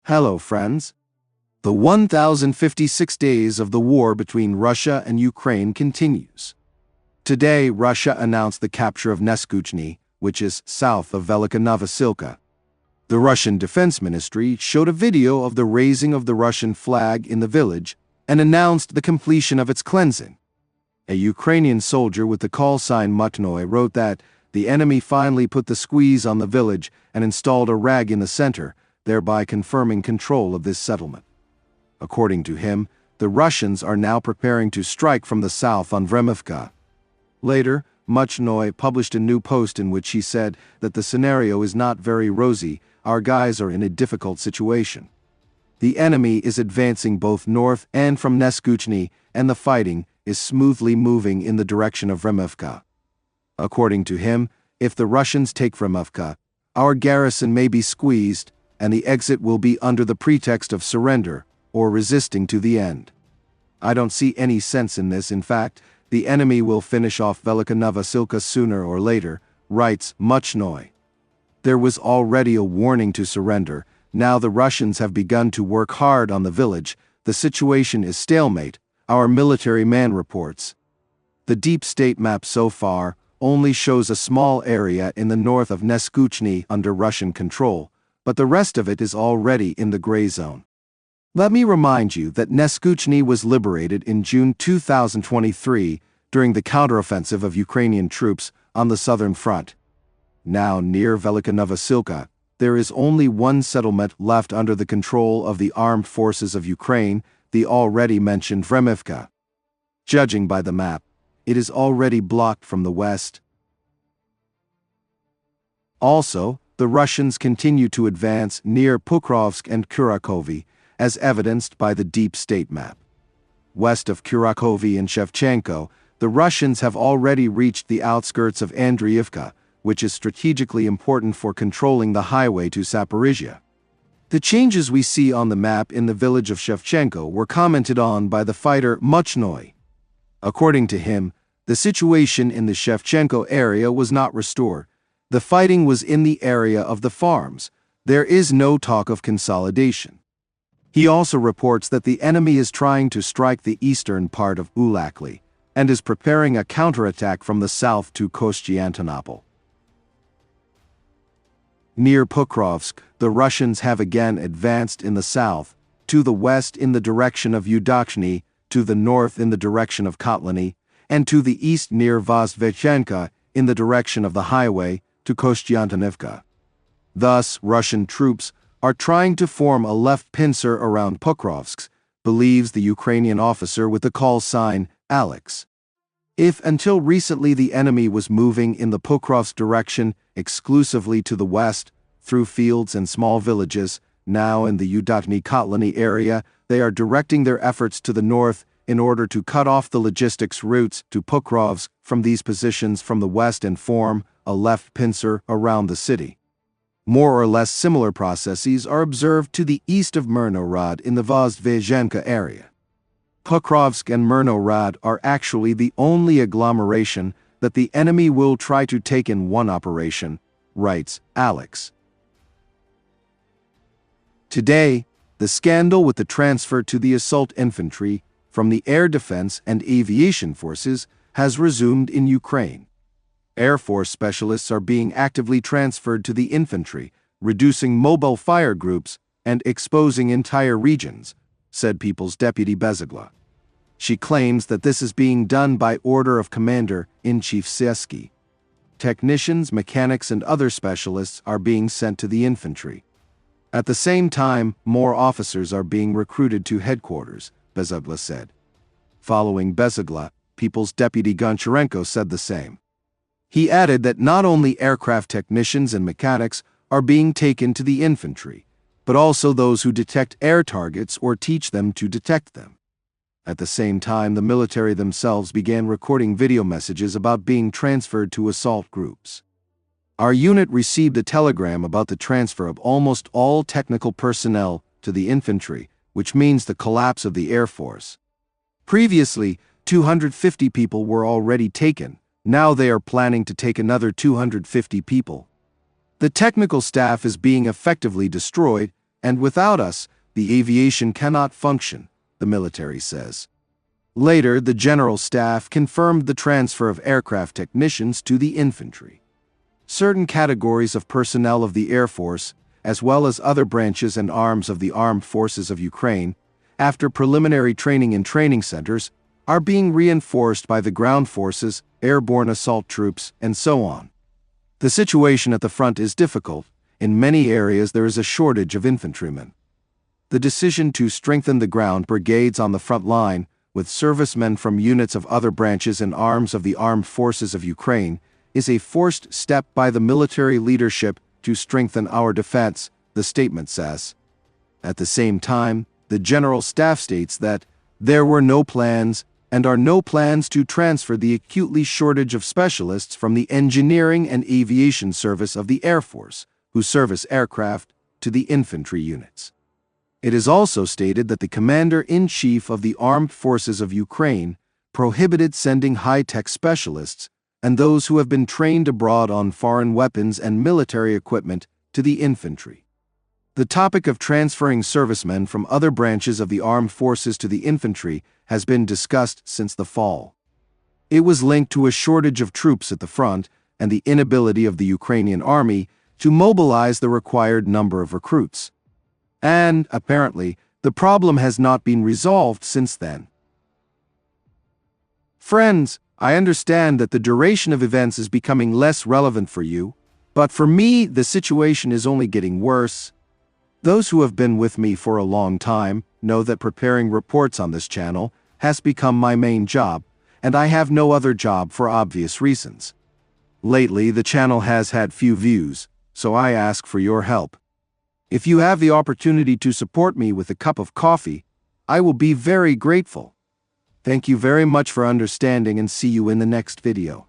Hello, friends. The 1,056 days of the war between Russia and Ukraine continues. Today, Russia announced the capture of Neskuchne, which is south of Velyka Novosilka. The Russian Defense Ministry showed a video of the raising of the Russian flag in the village and announced the completion of its cleansing. A Ukrainian soldier with the call sign Mutnoy wrote that the enemy finally put the squeeze on the village and installed a rag in the center, thereby confirming control of this settlement. According to him, the Russians are now preparing to strike from the south on Vremivka. Later, Mutnoy published a new post in which he said that the scenario is not very rosy, our guys are in a difficult situation. The enemy is advancing both north and from Neskuchne, and the fighting is smoothly moving in the direction of Vremivka. According to him, if the Russians take Vremivka, our garrison may be squeezed, and the exit will be under the pretext of surrender or resisting to the end. I don't see any sense in this. In fact, the enemy will finish off Velyka Novosilka sooner or later, writes Mutnoy. There was already a warning to surrender. Now the Russians have begun to work hard on the village. The situation is stalemate, our military man reports. The deep state map so far only shows a small area in the north of Neskuchne under Russian control, but the rest of it is already in the gray zone. Let me remind you that Neskuchne was liberated in June 2023 during the counteroffensive of Ukrainian troops on the southern front. Now near Velyka Novosilka, there is only one settlement left under the control of the armed forces of Ukraine, the already mentioned Vremivka. Judging by the map, it is already blocked from the west. Also, the Russians continue to advance near Pokrovsk and Kurakhove, as evidenced by the deep state map. West of Kurakhove and Shevchenko, the Russians have already reached the outskirts of Vremivka, which is strategically important for controlling the highway to Zaporizhia. The changes we see on the map in the village of Shevchenko were commented on by the fighter Mutnoy. According to him, the situation in the Shevchenko area was not restored. The fighting was in the area of the farms. There is no talk of consolidation. He also reports that the enemy is trying to strike the eastern part of Udachne and is preparing a counterattack from the south to Kostiantynivka. Near Pokrovsk, the Russians have again advanced in the south, to the west in the direction of Udachne, to the north in the direction of Kotlyne, and to the east near Vozdvyzhenka in the direction of the highway to Kostiantynivka. Thus, Russian troops are trying to form a left pincer around Pokrovsk, believes the Ukrainian officer with the call sign Alex. If until recently the enemy was moving in the Pokrovsk direction exclusively to the west, through fields and small villages, now in the Udachne-Kotlyne area, they are directing their efforts to the north in order to cut off the logistics routes to Pokrovsk from these positions from the west and form a left pincer around the city. More or less similar processes are observed to the east of Mirnohrad in the Vozdvyzhenka area. Pokrovsk and Mirnohrad are actually the only agglomeration that the enemy will try to take in one operation, writes Alex. Today, the scandal with the transfer to the assault infantry from the air defense and aviation forces has resumed in Ukraine. Air Force specialists are being actively transferred to the infantry, reducing mobile fire groups and exposing entire regions, said People's Deputy Bezygla. She claims that this is being done by order of Commander-in-Chief Sieski. Technicians, mechanics, and other specialists are being sent to the infantry. At the same time, more officers are being recruited to headquarters, Bezygla said. Following Bezygla, People's Deputy Goncharenko said the same. He added that not only aircraft technicians and mechanics are being taken to the infantry, but also those who detect air targets or teach them to detect them. At the same time, the military themselves began recording video messages about being transferred to assault groups. Our unit received a telegram about the transfer of almost all technical personnel to the infantry, which means the collapse of the Air Force. Previously, 250 people were already taken. Now they are planning to take another 250 people. The technical staff is being effectively destroyed, and without us, the aviation cannot function, the military says. Later, the General Staff confirmed the transfer of aircraft technicians to the infantry. Certain categories of personnel of the Air Force, as well as other branches and arms of the Armed Forces of Ukraine, after preliminary training in training centers, are being reinforced by the ground forces, airborne assault troops, and so on. The situation at the front is difficult. In many areas there is a shortage of infantrymen. The decision to strengthen the ground brigades on the front line, with servicemen from units of other branches and arms of the Armed Forces of Ukraine, is a forced step by the military leadership to strengthen our defense, the statement says. At the same time, the General Staff states that there were no plans and are no plans to transfer the acutely shortage of specialists from the engineering and aviation service of the Air Force, who service aircraft, to the infantry units. It is also stated that the Commander-in-Chief of the Armed Forces of Ukraine prohibited sending high-tech specialists and those who have been trained abroad on foreign weapons and military equipment to the infantry. The topic of transferring servicemen from other branches of the armed forces to the infantry has been discussed since the fall. It was linked to a shortage of troops at the front and the inability of the Ukrainian army to mobilize the required number of recruits. And, apparently, the problem has not been resolved since then. Friends, I understand that the duration of events is becoming less relevant for you, but for me, the situation is only getting worse. Those who have been with me for a long time know that preparing reports on this channel has become my main job, and I have no other job for obvious reasons. Lately, the channel has had few views, so I ask for your help. If you have the opportunity to support me with a cup of coffee, I will be very grateful. Thank you very much for understanding and see you in the next video.